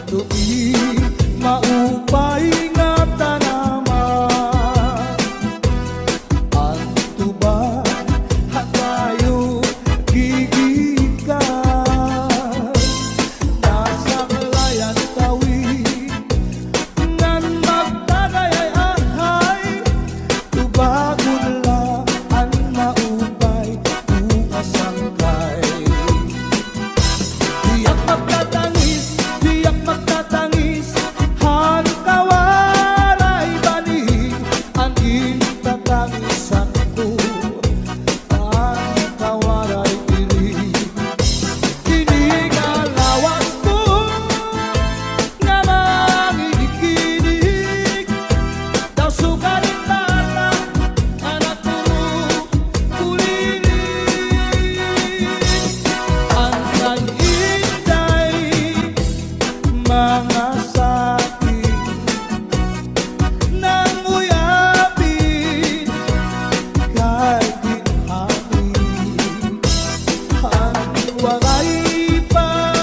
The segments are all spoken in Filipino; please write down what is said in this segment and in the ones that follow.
tuig maupay nga tanaman. Ang tuba hatayo gigikan, nasa layan tawid ngan magtagayay ahay. Tubagon la ang maupay ukasangkay. Diyak magtatangis, diyak magtatangis, han kawaray bani. Ang intatangisan ko, ang kawaray diri. Kini nga lawas ko nga mangikinig, daw sugalit tala anak ko kuliling. Ang kay-inday mga sakit nang uyapin kay ginhangin. Ang wangay pa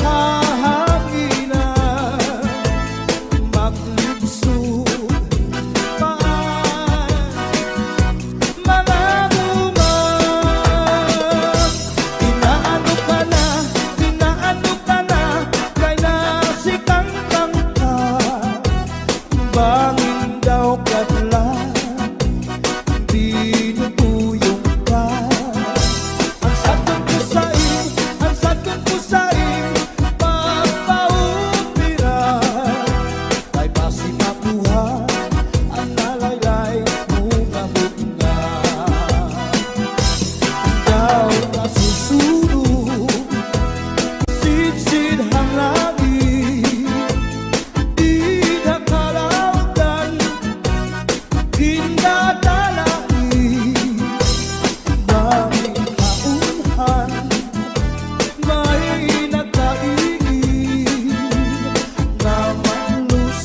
hahanginan, maglibsod paan mga umang. Inaano ka na, kay nasikangkang ka. Bangin daw kadlan, dinutuyong ka. Ang sadkon ko sa'yo, pagpaupiran, kay basi makuha ang nalaylay bunga. Ikaw na susunod, sidsid hang langit, di nakalautan, ginadalain. Daming kaunhan, may nagkaigin, na manlus,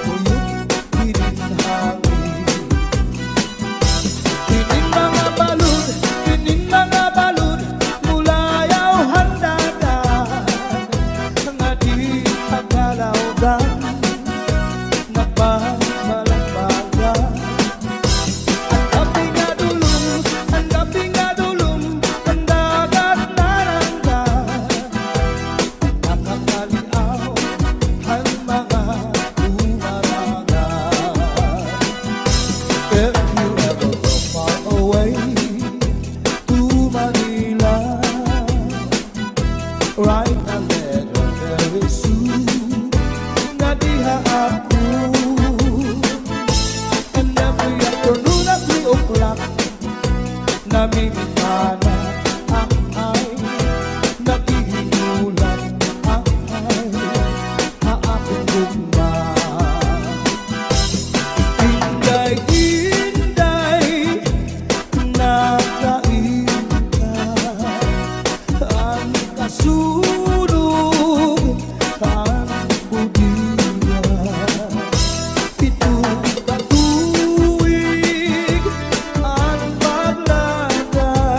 uyok pininhangin. Kining mga balud, mulayaw handagan, nga di tagalawdan, nagbabalagbagan. Ang gabi nga dulong, ang dagat naranggan, nakakaliaw ang mga umarangan. If you ever go far away to Manila, write a letter very soon, na diha ako. And every afternoon at 3 o'clock, namimikana ang ay, nagihinulan ang ay, aakong gugma. Inday-inday, nakainta, ang kasunog, ang budiya. Pitong katuig ang paglagay,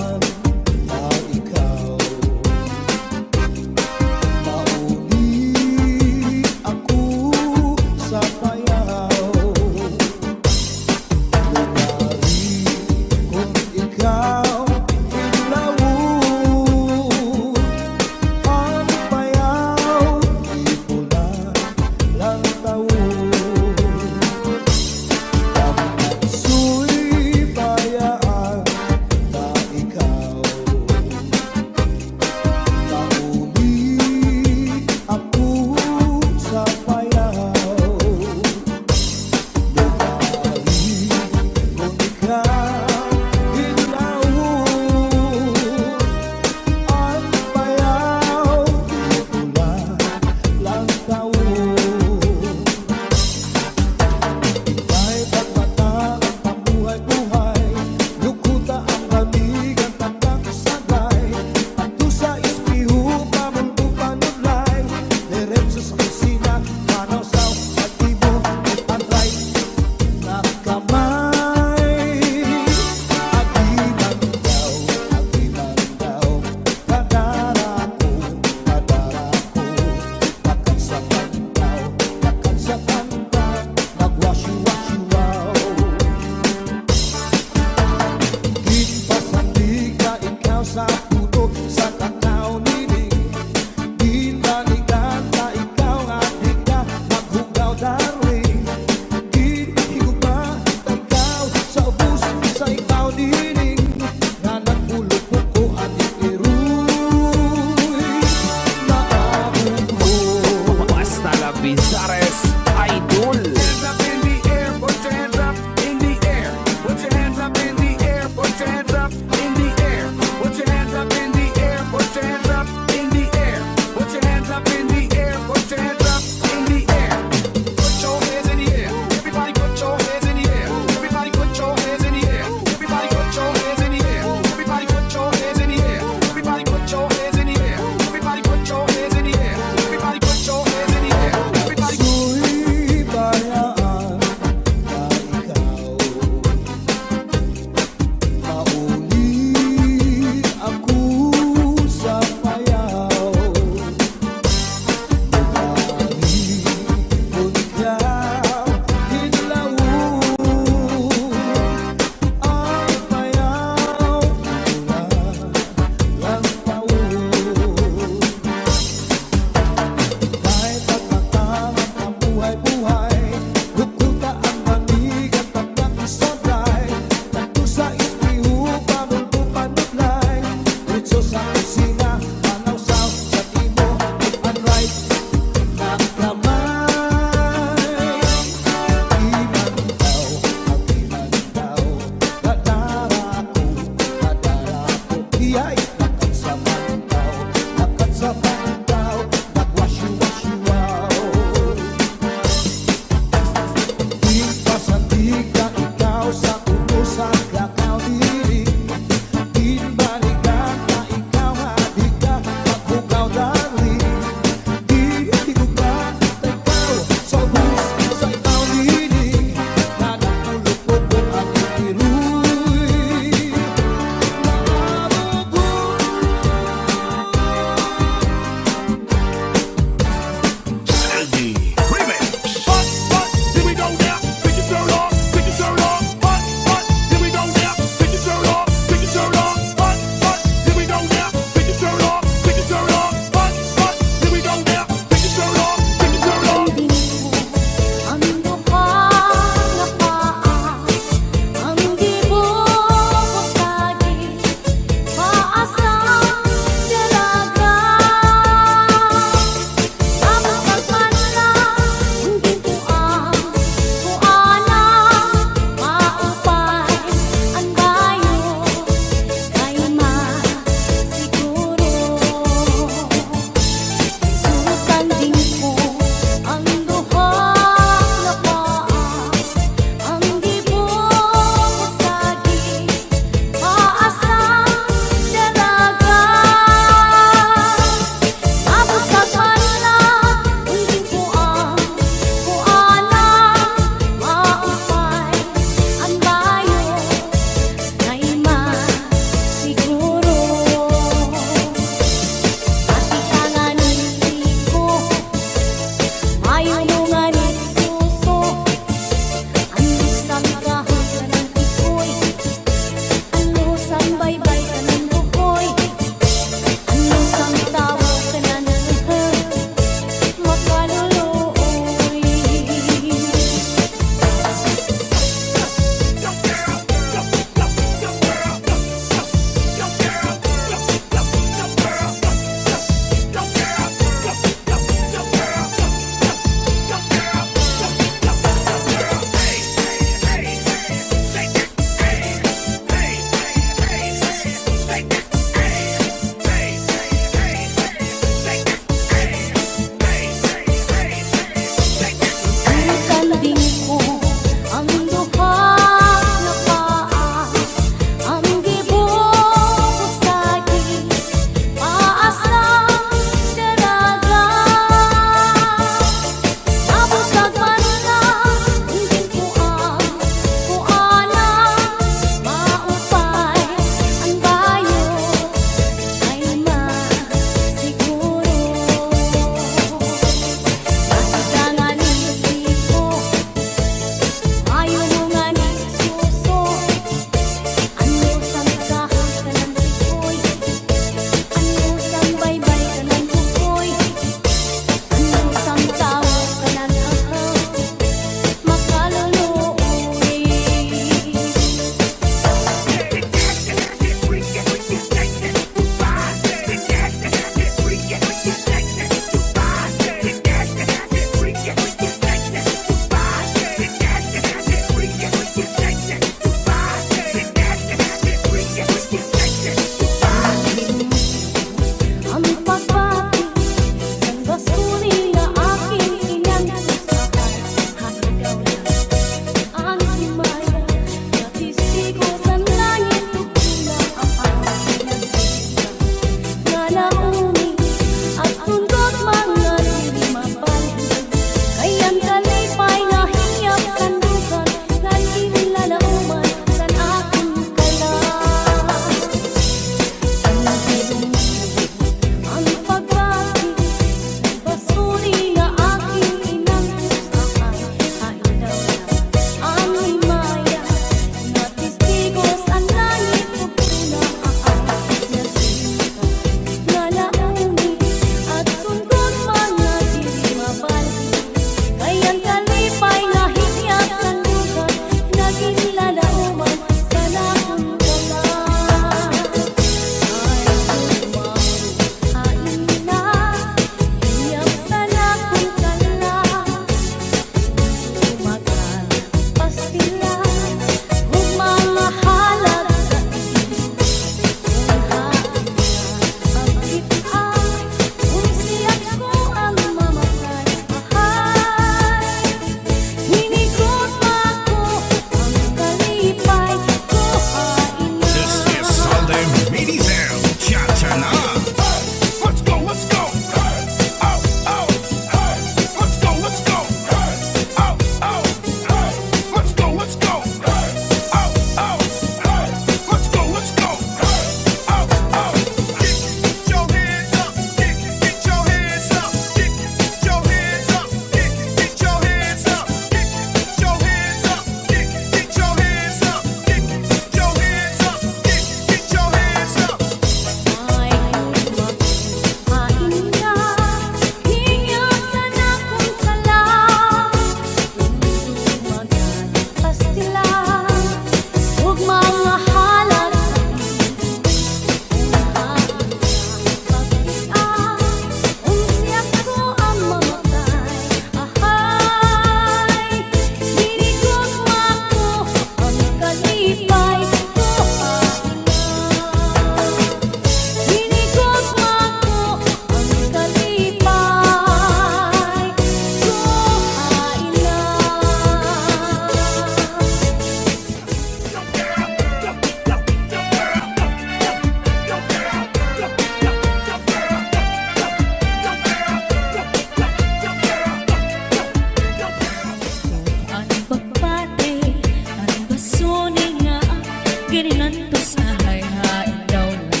kinantos ahay hain daw na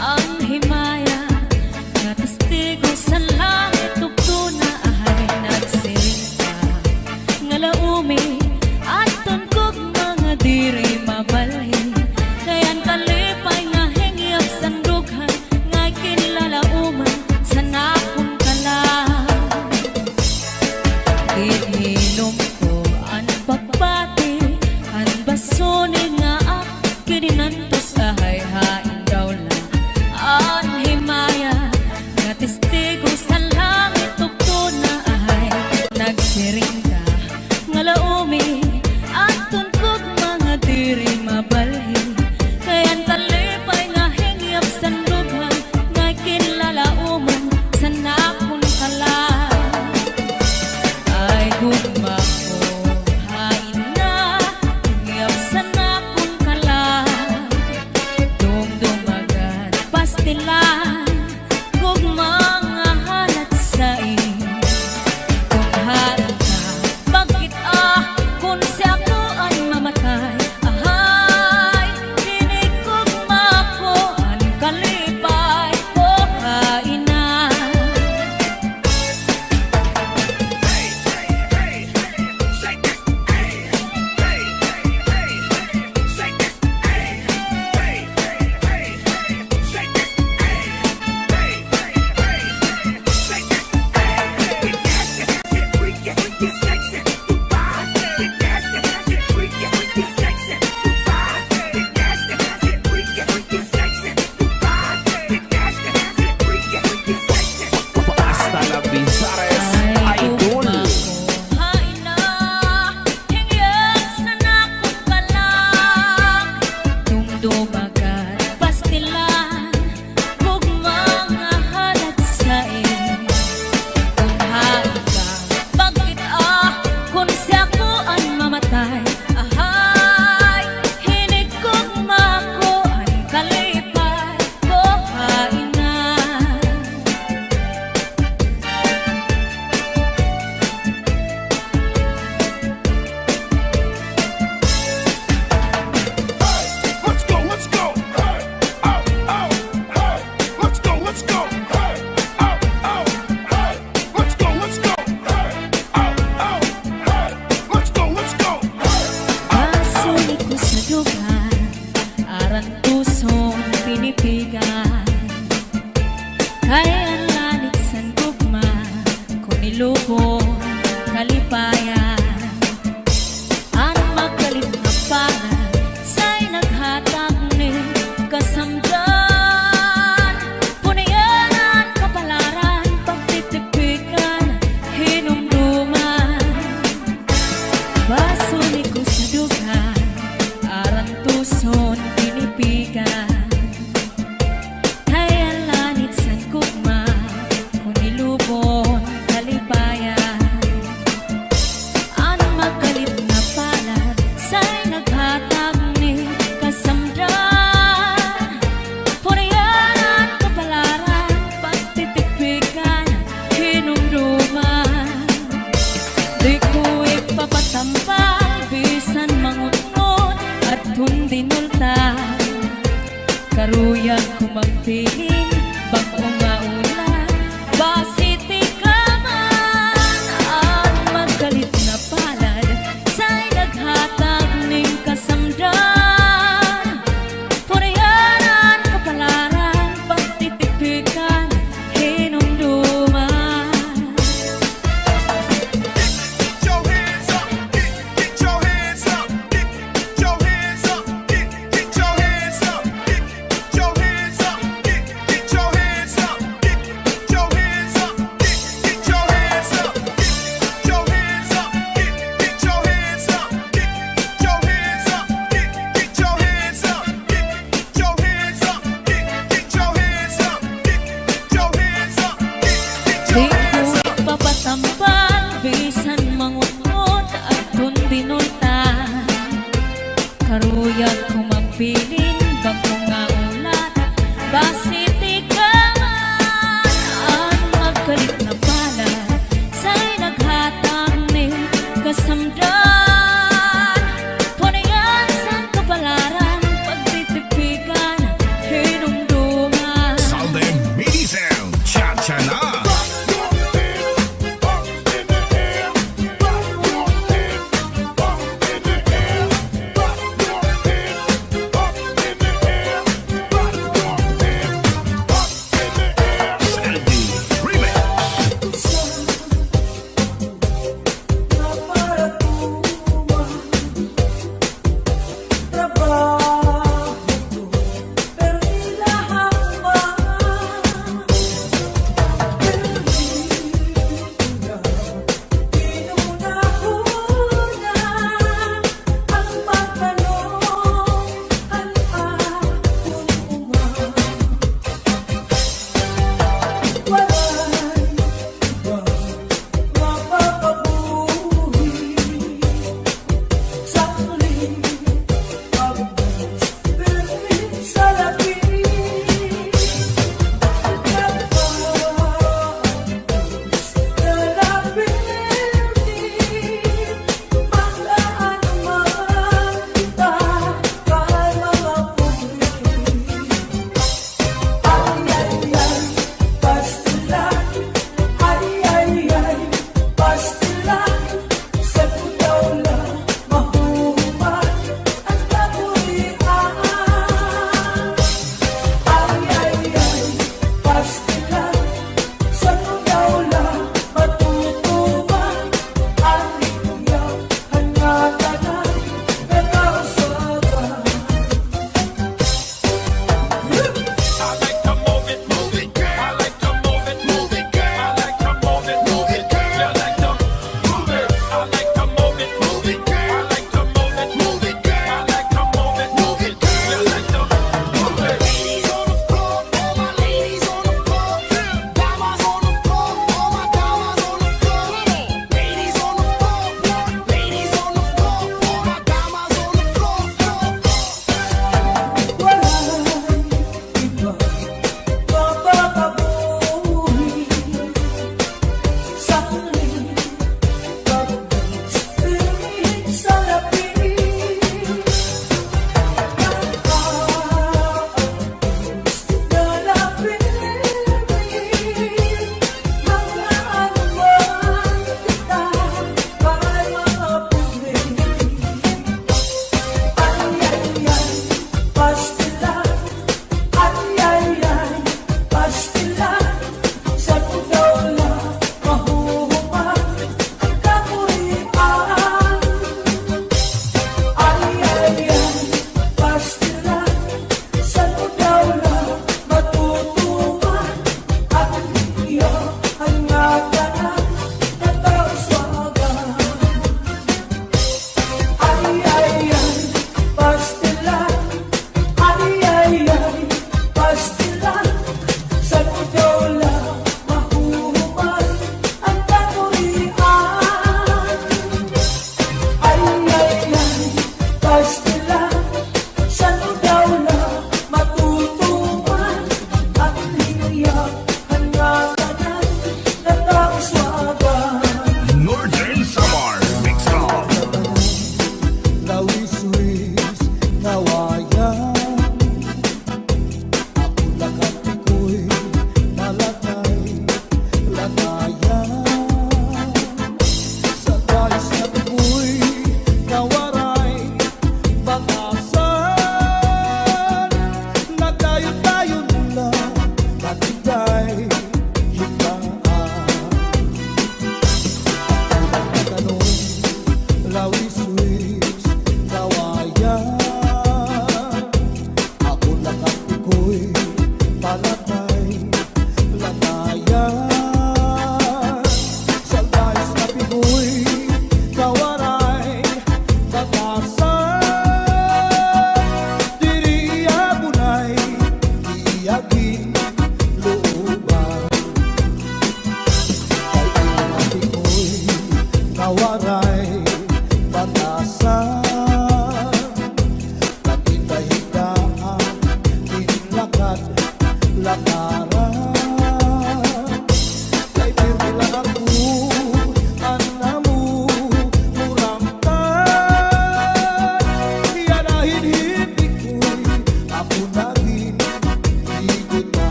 ang himaya nga testigo sa langit tugtuna ahay nagsirinta nga laumi aton kog mga diri mabalhin kayan kalipay nga hingyap sandughan nga kinlalauman sa nakong kalang ihinom ko ang pagbati ang basone nga kininantos ahay hain daw lang ang himaya nga testigo sa langit tugtuna ahay nagsiring ka nga laumi aton kog mga diri mabalhin kayan talipay nga hingyap sandughan nga kinlalauman sa nakon kalang ay gugma ko hain na hingyap sa nakon kalang dumdumagan pastilan kog mga halat sa kung hain ka bakit kung si ako ay mamatay ahay dinig kog mako ang kalipay ko hain na Hasta la Bizares ay Idol. gugma ko hain na hingyap sa nakong kalang dumdumagan pastilan kog mga halat sa kung hain ka bakit kung si ako ang mamatay ahay hinig kog mako ang kalipay ko hain na Let's go, let's go. Hey, oh, oh, hey. Let's go, let's go. Hey, oh, oh, hey. Let's go, let's go. Hey, oh, oh, hey. Let's go, let's go. Hey. Pasulit ko sa dugan, aran pusong pinipigan. Kaya ang lanit sa gugma, kung nilubong kalipayan. Ang magalit na pangan, sa'y naghatag ni kasamdan. Punayanan, kapalaran, pagtitipikan, hinumduman. Basulit ko sa dugan, aran tuson pinipigan. Kaya lanit sa gugma, kung nilubon kalipayan. Ang magalit na palad, sa'y naghatag ni kasamdan. Punayanan, kapalaran, pagtitipikan, hinumduman. Di ko ipapatampal, bisan mangutnot at hundinulta. Karuyag ko magpiling, bagong maulan, basiti ka man. Ang magalit na palad, sa'y naghatag ning kasamdan. Punayanan, kapalaran, pagtitipikan, hinumduman. Get your hands up, get your hands up, get your hands up, get your hands up, get your hands up, get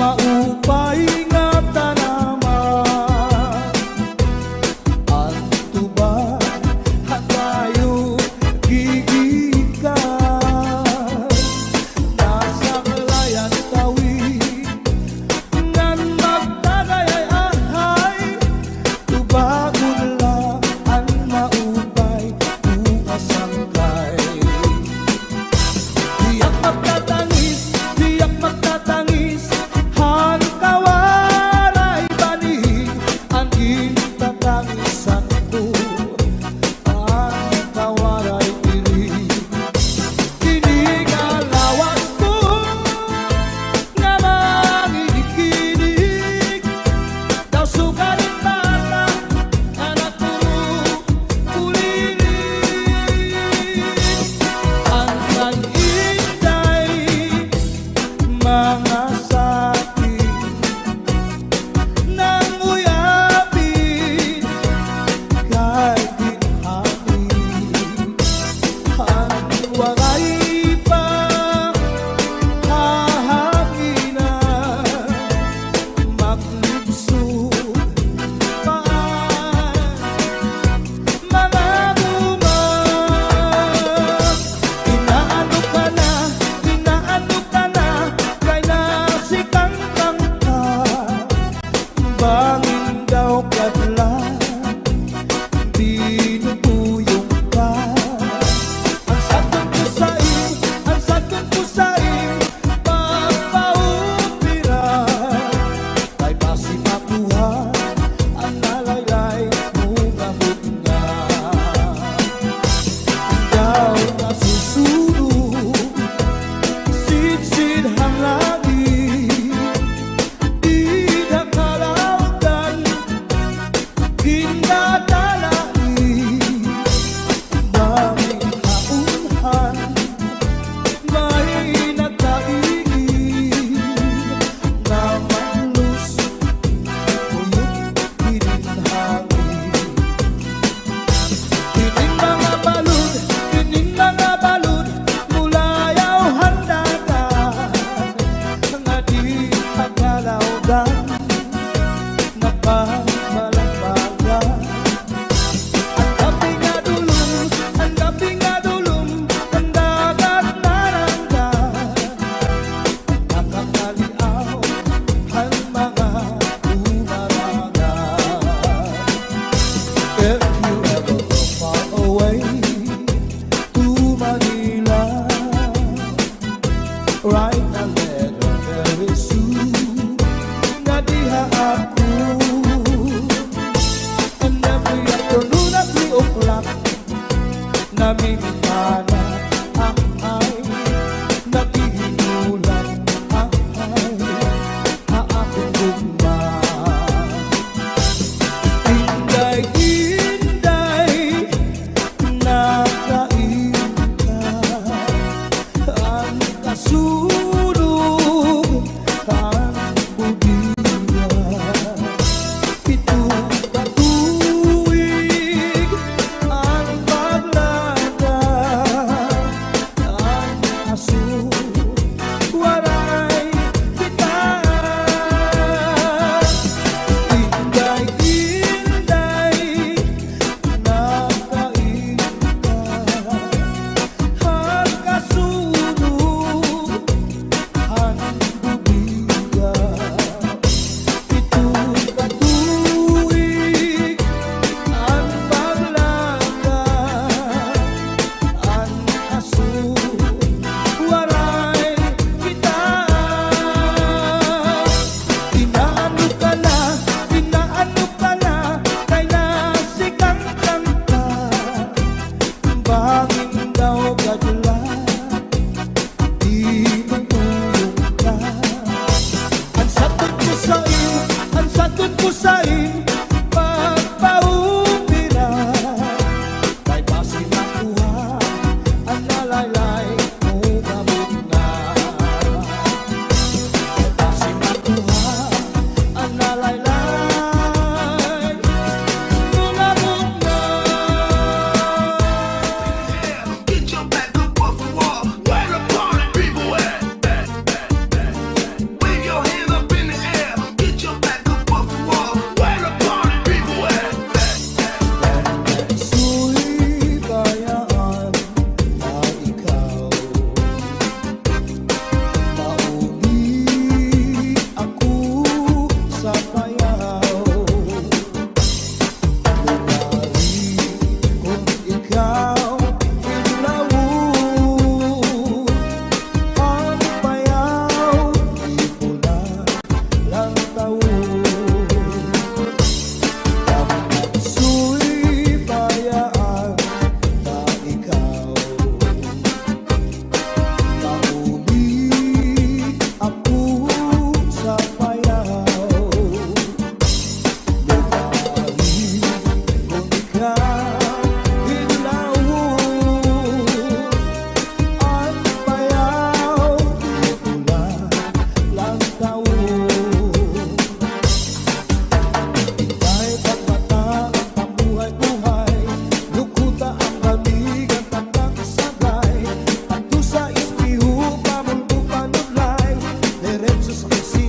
maupay nga tanaman. Ang tuba hatayo gigikan, nasa kalayan tawid ngan magtagayay ahay. Tubagon lang ang maupay uasangkay. Tiyak magtatangis,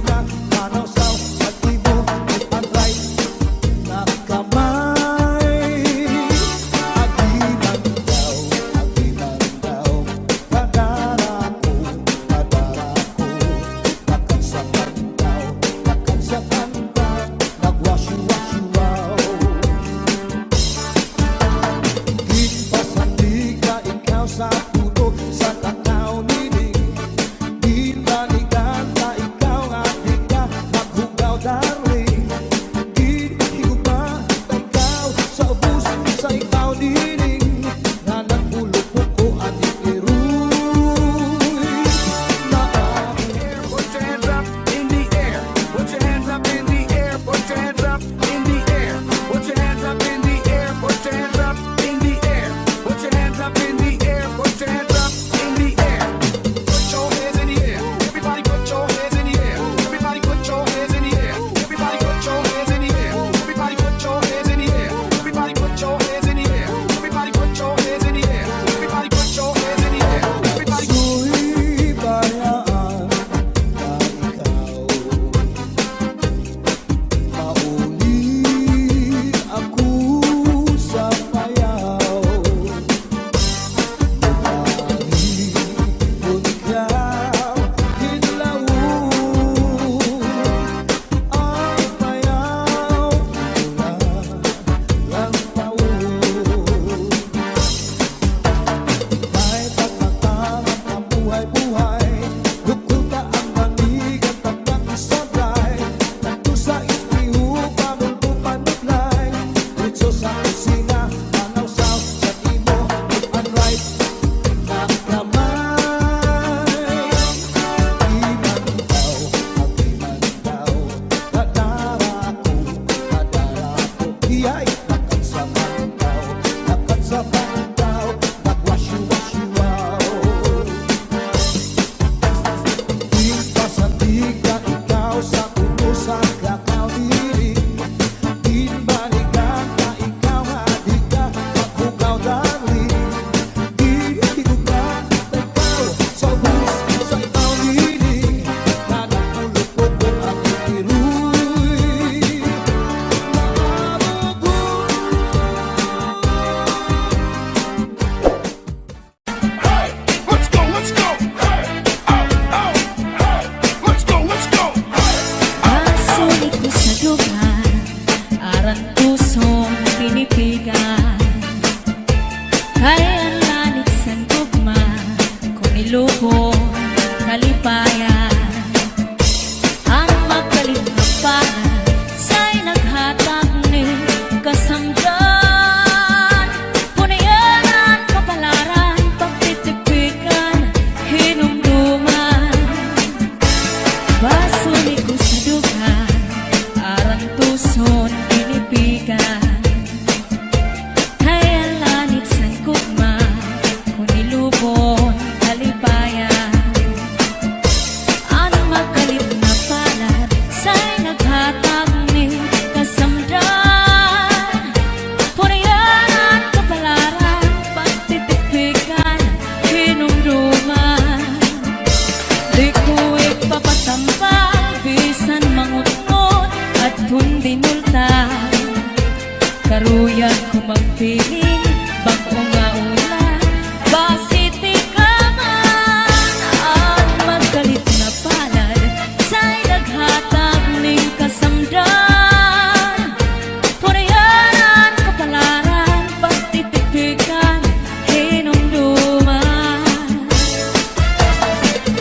kusina, manawsaw sa imo, ang right na kamay. Agiman daw, kadara ko, nakagsakan daw, nagwasyu-wasyu wow. Ginpasandi ka ikaw sa puno, sa tanaw nining. Ginbalikan ka ikaw nga di ka naghugaw darling. Ginhigugma ka ikaw sa ubus sa ikaw nining. Nga nagpulupok ko ating iruy na Put your hands up in the air. Put your hands up in the air. Put your hands up in the air. Put your hands up in the air. Put your hands up in the air. Put your hands up in the air. Put your hands up in the air. Put your hands in the air. Everybody put your hands in the air. Everybody put your hands in the air. Everybody put your hands in the air. Everybody put your hands in the air. Everybody put your hands in the air. Everybody put your hands in the air. Everybody put your hands in the air. Everybody Ako'y bayaan na ikaw. Mauli ako sa payaw. Lumahi kung ikaw hinlaw. Ang payaw na lang taon. May pagkatangan ang buhay-buhay. Lukul ka ang manig at pagkakisabay. Nandun sa ispiho, pamulpo panuglay. Dito sa kusina, manawsaw sa imo, ang right na kamay. Agiman daw, kadara ko, iyay nakagsakan daw, nagwasyu-wasyu wow. Ginpasandi ka ikaw sa puno, sa kakao diring. Ginbalikan ka ikaw nga di ka maghugaw darling. Ginhigugma ka ikaw sa ubus sa ikaw diring. Nga nagpulupok ko ang iruy Let's go, let's go. Hey, oh, oh, hey. Let's go, let's go. Pasulit ko sa dugan, aran pusong pinipigan. Kaya ang lalit sa tugma, kung iluho, kalipayan. Ang magaling na para sa'y naghatag ni kasamdan. Punayanan, kapalaran, pagtitipikan, hinumduman. Pasulit ko sa dugan, arang tuson pinipigan. Kaya lanit sa kugma, kung ilubon, kalipayan. Ang magalit na palad, sa'y naghatag ni kasamdan. Punayanan, kapalaran, pagtitipikan, hinumduman. Di ko ipapatampal, bisan mangungot at kundi multa. Karuyag ko magpiling, bako nga ulan, basiti ka man. Ang magalit na palad, sa'y naghatag ning kasamdan. Punayanan, kapalaran, pagtitipikan, hinumduman.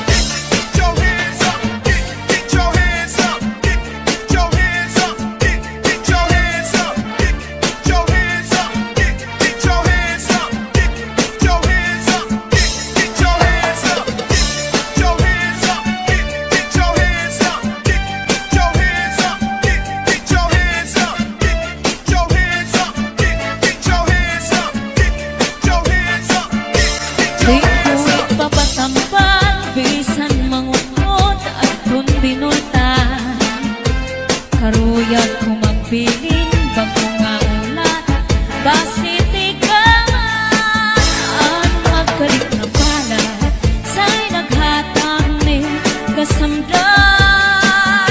Get your hands up. Get your hands up. Get your hands up. Get your hands up. Get your hands up. Get your hands up. Get your hands up. Get your hands up. Get your hands up. Get your hands up. Get your hands up. Get your hands up. Get your hands up. Get your hands up. Get your hands up. Di ko ipapatampal, bisan mangungot at kundi nultan. Karuyag ko magpiling, bago nga ulan, basiti ka man. Ang magalit na palad, sa'y naghatag ni kasamdan.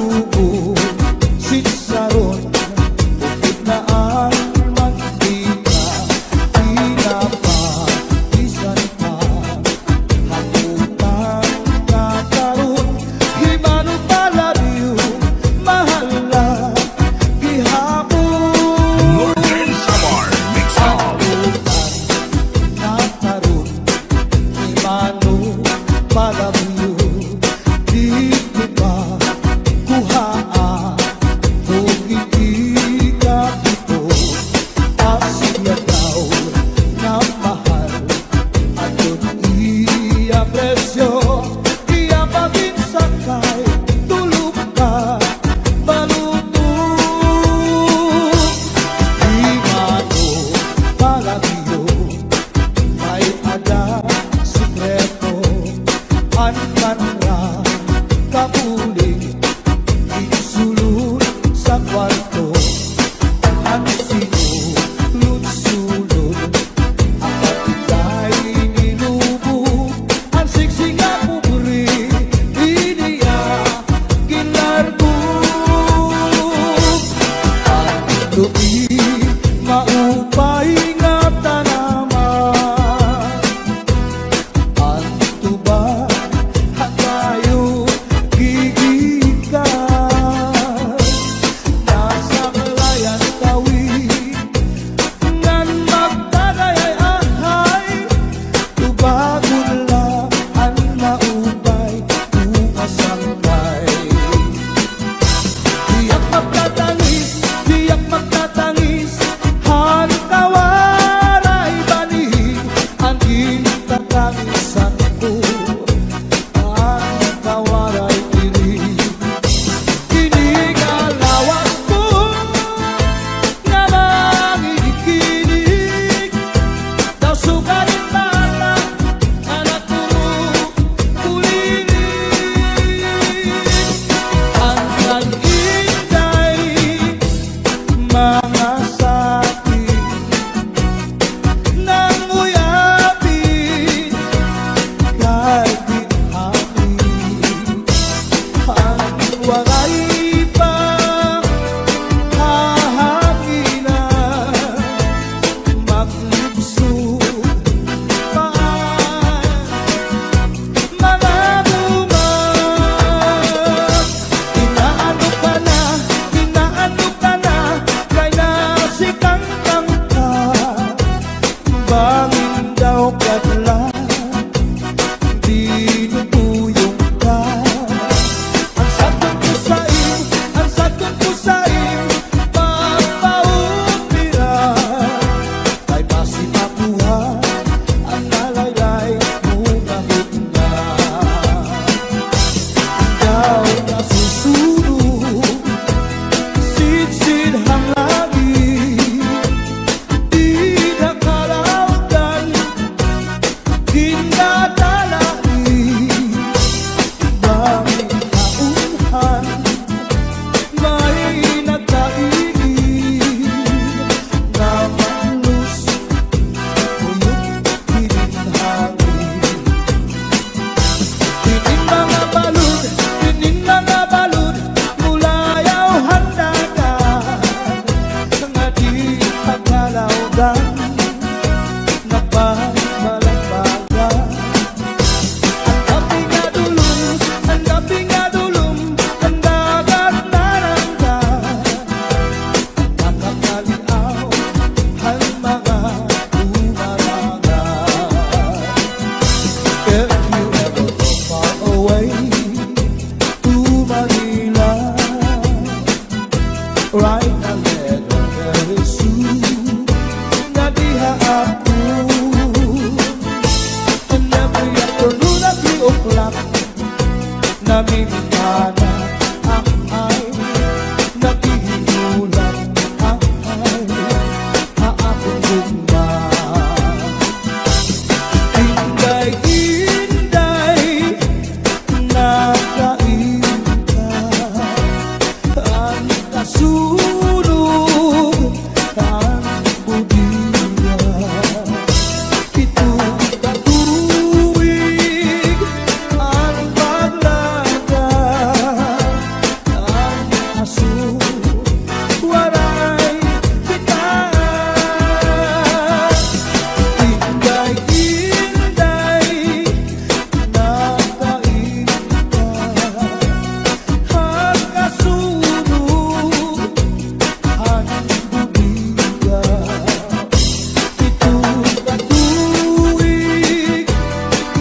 adobo, sitsaron, bukod na ang mantika, pinapagisan pa, hamutan kakaroon, himano palabyo, mahal na gihapon. Northern Samar Mix Up. Nakaroon, himano palabyo, dito ba kuhaan, kung hindi ka dito, asya daw na mahal, at yun iya presyo, iya paginsakay, tulog ka, balutong. Himano palabyo, may ada sikreto, anmanra kapuling, isulod sa kwarto, ang sinulod-sulod, ang patitay nilubo, ang siksing nga pupuri, iniya gilargo. Ang tuwi maupay nga tanaman, ang tuba hatayo gigikan, nasa layan tawid ngan magdagay ahay, tubagon lang ang maupay umasangkay. Tiyak magtatangis, hantawaray banig, ang gintatangisan ko, hantawaray irig. Kinigalawas ko nga mangikinig, daw sugarin bata, anak ko kulinig. Ang nag-intay, mga sakin, nang uyapin, kahit dinhamin, ang waray pa hahanginan, maglubsog paan, mga buman. Inaano ka na, kay nasikang ka, bangin daw kadla, dinutuyong ka. Ang sagot ko sa'yo, papaupira, kay masipakuha, ang nalaylay mo kahit na. Ikaw na susunod, sidsid hang lagi, di nakalautan, ginadalai, bangin kaunhan, may nagkaigin, na malus, kuyog hininhangin. Tinin mga balud, mulayaw handagan, nga di pagkalawdan, nagbabalagbagan. Ang gabi nga dulum, ang dagat naranggan, nakakaliaw ang mga umarangan. If you ever go far away to Manila, right now very soon, nga diha ako, and every afternoon at 3 o'clock, namimigana ang ay, nagihinulang ang ay, haakong gumang. Inday-inday, nakain ka, ang kasulog, ang budira, itong katuwig, ang paglagay, aswaray kita. Inday-inday nakain ka, hagkasunod ang buliga. Ito katuig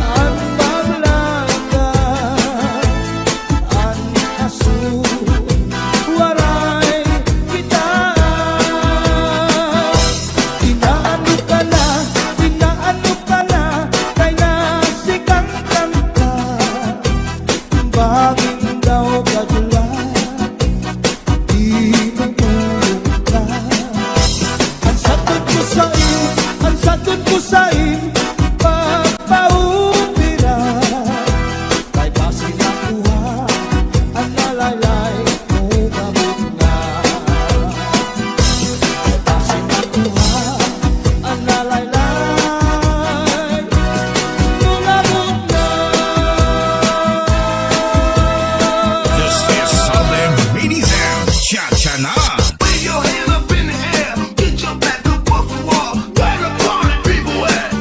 ang paglaga, ang aswaray kita. Inaano ka na, kay nasikang kanta. Bakit daw kadulan, di tumulong ka. Ang sagot ko sa'yo, papaupira. Kay basi nakuha, ang nalaylay mo kabut nga. Kay basi nakuha, ang nalaylay mo kabut nga. This is Salem Minizem Cha-Cha Na. Wave your hand up in the air, get your back up off the wall. Where the party people at?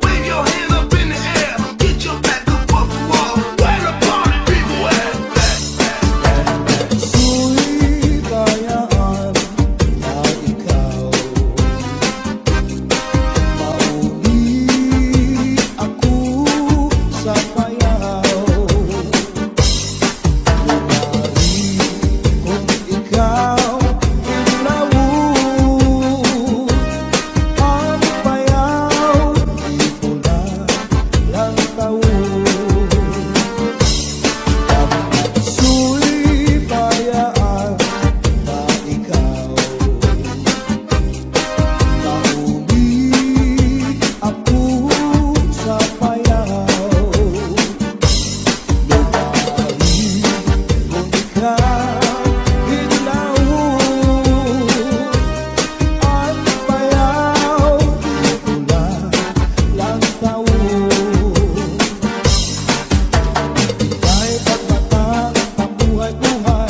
Wave your hand up in the air, get your back up off the wall. Where the party people at? Su'y bayaan na ikaw, mauli ako sa payaw. Lumari kung ikaw ilawon, ang payaw di ko na lang tawon. Su'y bayaan na ikaw, mauli ako sa payaw. Lumari kung ikaw ilawon, ang payaw di ko na lang tawon. Ay pagmatang pambuhay-buhay,